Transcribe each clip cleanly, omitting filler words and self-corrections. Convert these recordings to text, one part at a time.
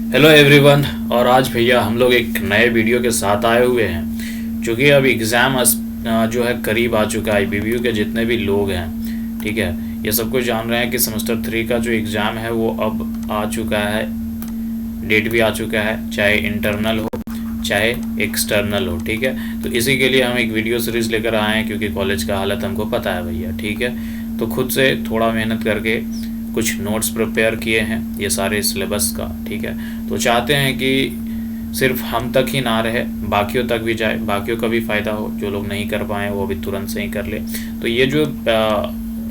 Hello everyone. और आज भैया हम लोग एक नए वीडियो के साथ आए हुए हैं, क्योंकि अब एग्ज़ाम जो है करीब आ चुका है। बीबीयू के जितने भी लोग हैं, ठीक है, ये सब कुछ जान रहे हैं कि सेमेस्टर 3 का जो एग्ज़ाम है वो अब आ चुका है। डेट भी आ चुका है, चाहे इंटरनल हो चाहे एक्सटर्नल हो, ठीक है। तो इसी के लिए हम एक वीडियो सीरीज़ लेकर आए हैं, क्योंकि कॉलेज का हालत हमको पता है भैया, ठीक है। तो खुद से थोड़ा मेहनत करके कुछ नोट्स प्रिपेयर किए हैं ये सारे सिलेबस का, ठीक है। तो चाहते हैं कि सिर्फ हम तक ही ना रहे, बाकियों तक भी जाए, बाकियों का भी फ़ायदा हो। जो लोग नहीं कर पाए वो भी तुरंत से ही कर ले। तो ये जो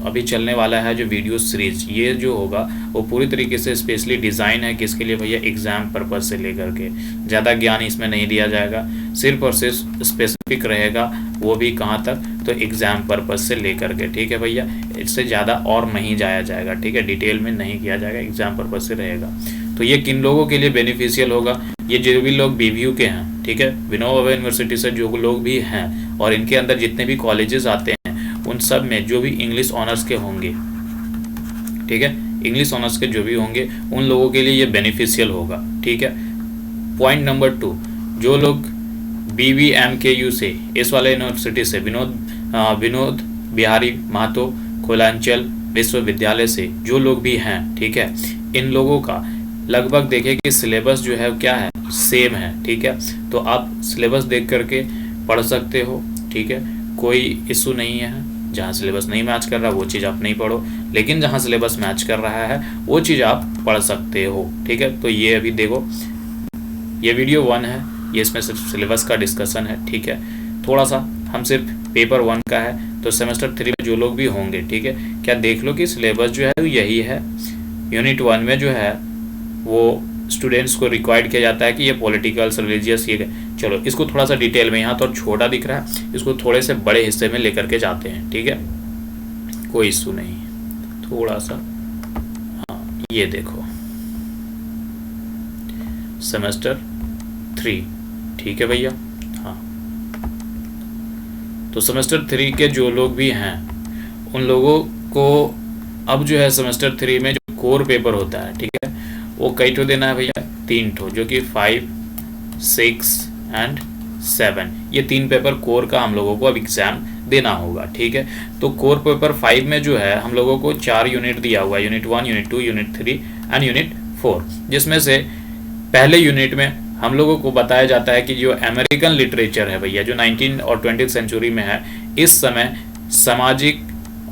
अभी चलने वाला है जो वीडियो सीरीज, ये जो होगा वो पूरी तरीके से स्पेशली डिज़ाइन है किसके लिए भैया, एग्ज़ाम पर्पज़ से लेकर के। ज़्यादा ज्ञान इसमें नहीं दिया जाएगा, सिर्फ और सिर्फ स्पेसिफिक रहेगा, वो भी कहाँ तक, तो एग्ज़ाम पर्पज़ से लेकर के, ठीक है भैया। इससे ज़्यादा और नहीं जाया जाएगा, ठीक है, डिटेल में नहीं किया जाएगा, एग्ज़ाम पर्पज़ से रहेगा। तो ये किन लोगों के लिए बेनिफिशियल होगा, ये जो भी लोग बीबीयू के हैं, ठीक है, विनोबा यूनिवर्सिटी से जो लोग भी हैं, और इनके अंदर जितने भी कॉलेजेस आते हैं उन सब में जो भी इंग्लिश ऑनर्स के होंगे, ठीक है, इंग्लिश ऑनर्स के जो भी होंगे उन लोगों के लिए ये बेनिफिशियल होगा, ठीक है। पॉइंट नंबर 2, जो लोग BVMKU से, इस वाले यूनिवर्सिटी से, विनोद बिहारी महतो कोयलांचल विश्वविद्यालय से जो लोग भी हैं, ठीक है, इन लोगों का लगभग देखें कि सिलेबस जो है क्या है, सेम है, ठीक है। तो आप सिलेबस देख करके पढ़ सकते हो, ठीक है, कोई इशू नहीं है। जहाँ सिलेबस नहीं मैच कर रहा वो चीज़ आप नहीं पढ़ो, लेकिन जहाँ सिलेबस मैच कर रहा है वो चीज़ आप पढ़ सकते हो, ठीक है। तो ये अभी देखो, ये वीडियो 1 है, ये इसमें सिर्फ सिलेबस का डिस्कशन है, ठीक है। थोड़ा सा हम सिर्फ पेपर 1 का है, तो सेमेस्टर 3 में जो लोग भी होंगे, ठीक है, क्या देख लो कि सिलेबस जो है यही है। यूनिट 1 में जो है वो स्टूडेंट्स को रिक्वायर्ड किया जाता है कि ये पॉलिटिकल रिलीजियस, ये चलो इसको थोड़ा सा डिटेल में, यहाँ तो छोटा दिख रहा है, इसको थोड़े से बड़े हिस्से में लेकर के जाते हैं, ठीक है, कोई इशू नहीं है। थोड़ा सा, हाँ ये देखो सेमेस्टर 3, ठीक है भैया, हाँ। तो सेमेस्टर 3 के जो लोग भी हैं उन लोगों को अब जो है सेमेस्टर 3 में जो कोर पेपर होता है, ठीक है, वो कई ठो देना है भैया, 3 ठो, जो कि 5, 6 एंड 7, ये 3 पेपर कोर का हम लोगों को अब एग्ज़ाम देना होगा, ठीक है। तो कोर पेपर 5 में जो है हम लोगों को 4 यूनिट दिया हुआ है, unit 1, unit 2, unit 3 and unit 4, जिसमें से पहले यूनिट में हम लोगों को बताया जाता है कि जो अमेरिकन लिटरेचर है भैया, जो 19 और 20th सेंचुरी में है, इस समय सामाजिक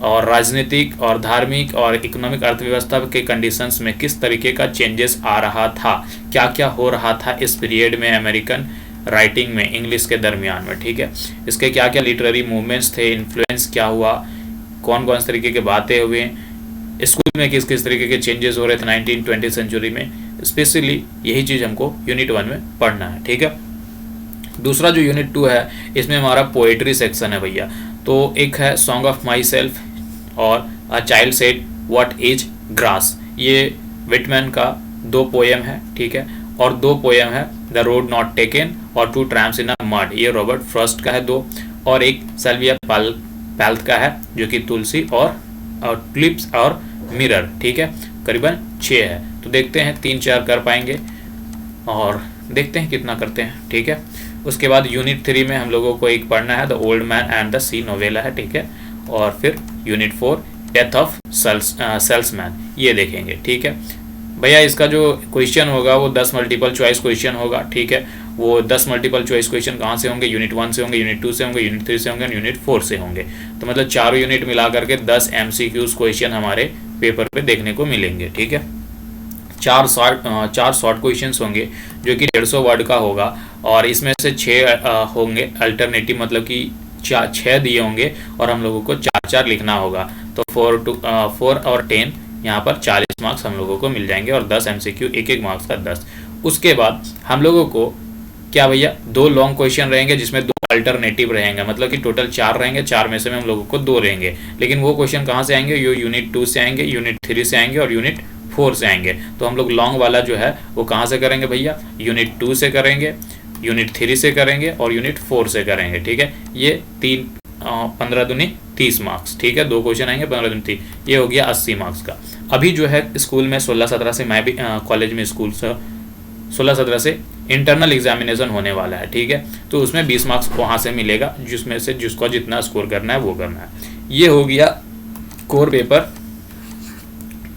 और राजनीतिक और धार्मिक और इकोनॉमिक अर्थव्यवस्था के कंडीशंस में किस तरीके का चेंजेस आ रहा था, क्या क्या हो रहा था इस पीरियड में अमेरिकन राइटिंग में, इंग्लिश के दरमियान में, ठीक है। इसके क्या क्या लिटरेरी मूवमेंट्स थे, इन्फ्लुएंस क्या हुआ, कौन कौन से तरीके के बातें हुए, स्कूल में किस किस तरीके के चेंजेस हो रहे थे 19-20 सेंचुरी में, स्पेशली यही चीज़ हमको यूनिट 1 में पढ़ना है, ठीक है। दूसरा जो यूनिट 2 है, इसमें हमारा पोएट्री सेक्शन है भैया। तो एक है सॉन्ग ऑफ माई सेल्फ और a child said what is grass, ये विटमैन का 2 पोएम है, ठीक है, और 2 पोएम है द रोड नॉट टेकन और 2 ट्रैम्प्स इन अ मड, ये रॉबर्ट फ्रॉस्ट का है 2, और एक सल्विया पैल्थ का है जो कि तुलसी और क्लिप्स और मिरर, ठीक है, करीबन 6 है। तो देखते हैं 3-4 कर पाएंगे और देखते हैं कितना करते हैं, ठीक है। उसके बाद यूनिट 3 में हम लोगों को एक पढ़ना है the old man and the sea novella है, ठीक है, और फिर यूनिट 4 डेथ ऑफ सेल्समैन, ये देखेंगे, ठीक है भैया। इसका जो क्वेश्चन होगा वो 10 मल्टीपल चॉइस क्वेश्चन होगा, ठीक है। वो 10 मल्टीपल चॉइस क्वेश्चन कहाँ से होंगे, यूनिट 1 से होंगे, यूनिट 2 से होंगे, यूनिट 3 से होंगे, यूनिट 4 से होंगे। तो मतलब चारों यूनिट मिला करके 10 MCQs क्वेश्चन हमारे पेपर पे देखने को मिलेंगे, ठीक है। 4 शॉर्ट क्वेश्चंस होंगे जो कि 150 वर्ड का होगा, और इसमें से 6 होंगे अल्टरनेटिव, मतलब कि 6 दिए होंगे और हम लोगों को 4-4 लिखना होगा। तो 4 और 10 यहाँ पर 40 मार्क्स हम लोगों को मिल जाएंगे, और 10 MCQ, एक मार्क्स का 10। उसके बाद हम लोगों को क्या भैया, 2 लॉन्ग क्वेश्चन रहेंगे जिसमें 2 अल्टरनेटिव रहेंगे, मतलब कि टोटल 4 रहेंगे, 4 में से हम लोगों को 2 रहेंगे। लेकिन वो क्वेश्चन कहाँ से आएंगे, ये यूनिट 2 से आएंगे, यूनिट 3 से आएंगे और यूनिट 4 से आएंगे। तो हम लोग लॉन्ग वाला जो है वो कहाँ से करेंगे भैया, यूनिट 2 से करेंगे, यूनिट 3 से करेंगे और यूनिट 4 से करेंगे, ठीक है। ये 15 दूनी 30 मार्क्स, ठीक है, 2 क्वेश्चन आएंगे 15 दूनी 30, ये हो गया 80 मार्क्स का। अभी जो है स्कूल में 16-17 से, मैं भी कॉलेज में स्कूल से 16-17 से इंटरनल एग्जामिनेशन होने वाला है, ठीक है। तो उसमें 20 मार्क्स वहाँ से मिलेगा, जिसमें से जिसको जितना स्कोर करना है वो करना है। ये हो गया कोर पेपर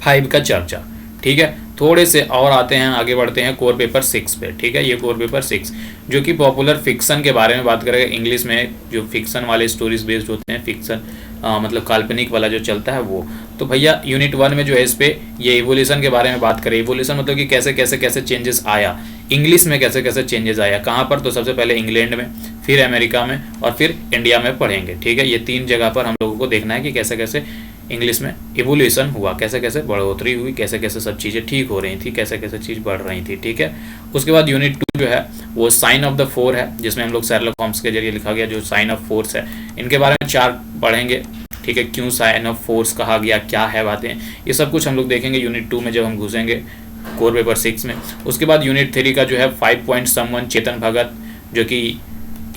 5 का चर्चा, ठीक है। थोड़े से और आते हैं, आगे बढ़ते हैं कोर पेपर 6 पे, ठीक है। ये कोर पेपर 6 जो कि पॉपुलर फिक्सन के बारे में बात करेगा। इंग्लिश में जो फिक्सन वाले स्टोरीज बेस्ड होते हैं, फिक्सन मतलब काल्पनिक वाला जो चलता है वो। तो भैया यूनिट 1 में जो है इस पे ये इवोल्यूशन के बारे में बात करें। इवोल्यूशन मतलब कि कैसे कैसे कैसे चेंजेस आया, इंग्लिश में कैसे कैसे चेंजेस आया, कहाँ पर, तो सबसे पहले इंग्लैंड में, फिर अमेरिका में और फिर इंडिया में पढ़ेंगे, ठीक है। ये 3 जगह पर हम लोगों को देखना है कि कैसे कैसे इंग्लिश में इवोल्यूशन हुआ, कैसे कैसे बढ़ोतरी हुई, कैसे कैसे सब चीज़ें ठीक हो रही थी, कैसे कैसे चीज़ बढ़ रही थी, ठीक है। उसके बाद यूनिट 2 जो है वो साइन ऑफ द 4 है, जिसमें हम लोग शेरलॉक होम्स के जरिए लिखा गया जो साइन ऑफ फोर्स है, इनके बारे में 4 पढ़ेंगे, ठीक है। क्यों साइन ऑफ फोर्स कहा गया, क्या है बातें, ये सब कुछ हम लोग देखेंगे यूनिट 2 में जब हम घुसेंगे कोर पेपर 6 में। उसके बाद यूनिट 3 का जो है 5 पॉइंट समवन चेतन भगत, जो कि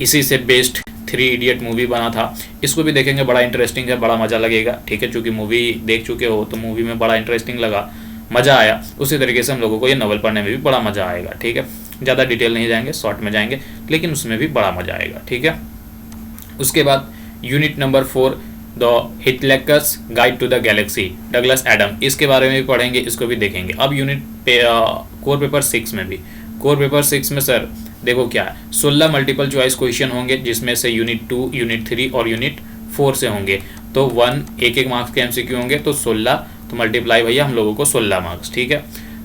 इसी से बेस्ड 3 इडियट मूवी बना था, इसको भी देखेंगे। बड़ा इंटरेस्टिंग है, बड़ा मज़ा लगेगा, ठीक है। चूँकि मूवी देख चुके हो तो मूवी में बड़ा इंटरेस्टिंग लगा, मज़ा आया। उसी तरीके से हम लोगों को ये नॉवल पढ़ने में भी बड़ा मज़ा आएगा, ठीक है। ज़्यादा डिटेल नहीं जाएंगे, शॉर्ट में जाएंगे, लेकिन उसमें भी बड़ा मज़ा आएगा, ठीक है। उसके बाद यूनिट नंबर 4 द हिटलैकस guide to the galaxy, Douglas Adam, इसके बारे में भी पढ़ेंगे, इसको भी देखेंगे। अब यूनिट कोर पेपर 6 में भी, कोर पेपर 6 में सर देखो क्या है, 16 मल्टीपल चॉइस क्वेश्चन होंगे, जिसमें से यूनिट 2, यूनिट 3 और यूनिट 4 से होंगे। तो 1 मार्क्स के MCQ होंगे, तो 16 तो मल्टीप्लाई भैया हम लोगों को 16 मार्क्स, ठीक है।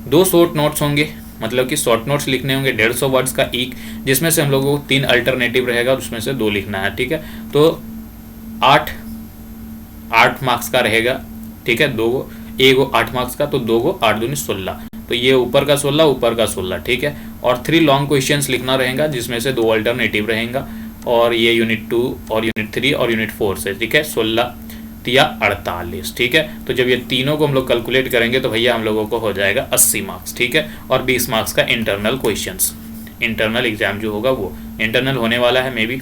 2 शॉर्ट नोट्स होंगे, मतलब कि शॉर्ट नोट्स लिखने होंगे 150 वर्ड्स का एक, जिसमें से हम लोगों को 3 अल्टरनेटिव रहेगा और उसमें से 2 लिखना है, ठीक है। तो 8 मार्क्स का रहेगा, ठीक है। 1 8 मार्क्स का, तो 2 8 दूनी 16, तो ये ऊपर का 16 ऊपर का 16, ठीक है। और 3 लॉन्ग क्वेश्चंस लिखना रहेगा, जिसमें से 2 अल्टरनेटिव रहेगा, और ये यूनिट 2 और यूनिट 3 और यूनिट 4 से, ठीक है। 16 या 48, ठीक है। तो जब ये तीनों को हम लोग कैलकुलेट करेंगे तो भैया हम लोगों को हो जाएगा 80 मार्क्स, ठीक है। और 20 मार्क्स का इंटरनल क्वेश्चंस, इंटरनल एग्जाम जो होगा वो इंटरनल होने वाला है मे बी,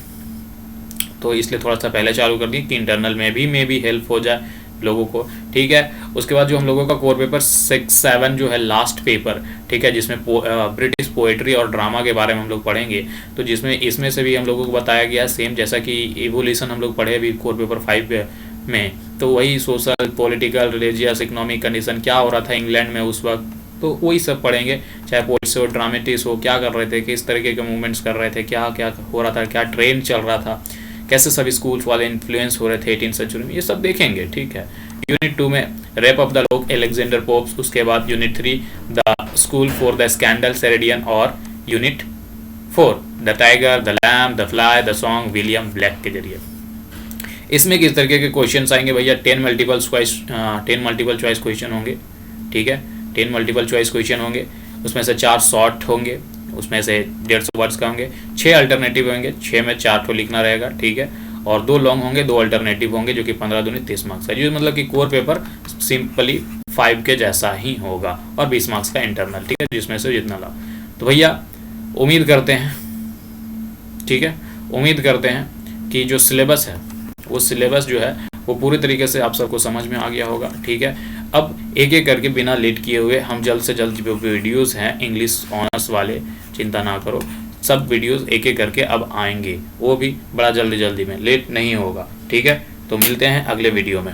तो इसलिए थोड़ा सा पहले चालू कर दी कि इंटरनल में भी हेल्प हो जाए लोगों को, ठीक है। उसके बाद जो हम लोगों का कोर पेपर 6-7 जो है लास्ट पेपर, ठीक है, जिसमें ब्रिटिश पोएट्री और ड्रामा के बारे में हम लोग पढ़ेंगे। तो जिसमें इसमें से भी हम लोगों को बताया गया सेम जैसा कि इवोल्यूशन हम लोग पढ़े अभी कोर पेपर 5 में, तो वही social, political, religious, economic condition क्या हो रहा था इंग्लैंड में उस वक्त, तो वही सब पढ़ेंगे। चाहे पोइट्स हो, ड्रामेटिस्ट हो, क्या कर रहे थे, किस तरीके के मूवमेंट्स कर रहे थे, क्या क्या हो रहा था, क्या ट्रेंड चल रहा था, कैसे सब स्कूल्स वाले इन्फ्लुएंस हो रहे थे 18th सेंचुरी में, ये सब देखेंगे, ठीक है। यूनिट 2 में rape of the lock, Alexander Pope's. उसके बाद unit 3 the school for the scandal, Sheridan. और unit 4 the tiger, the lamb, the fly, the song, William Blake के जरिए। इसमें किस तरीके के क्वेश्चन आएंगे भैया, 10 मल्टीपल चॉइस क्वेश्चन होंगे, ठीक है। 10 मल्टीपल चॉइस क्वेश्चन होंगे, उसमें से 4 शॉर्ट होंगे, उसमें से 150 वर्ड्स का होंगे, 6 अल्टरनेटिव होंगे, 6 में 4 तो लिखना रहेगा, ठीक है। और 2 लॉन्ग होंगे, 2 अल्टरनेटिव होंगे, जो कि 15 दूनी 30 मार्क्स है। जो मतलब कि कोर पेपर सिंपली 5 के जैसा ही होगा, और 20 मार्क्स का इंटरनल, ठीक है, जिसमें से जितना ला। तो भैया उम्मीद करते हैं, ठीक है, उम्मीद करते हैं कि जो सिलेबस है वो सिलेबस जो है वो पूरी तरीके से आप सबको समझ में आ गया होगा, ठीक है। अब एक एक करके बिना लेट किए हुए हम जल्द से जल्द जो वीडियोस हैं इंग्लिश ऑनर्स वाले, चिंता ना करो, सब वीडियोस एक एक करके अब आएंगे, वो भी बड़ा जल्दी में, लेट नहीं होगा, ठीक है। तो मिलते हैं अगले वीडियो में।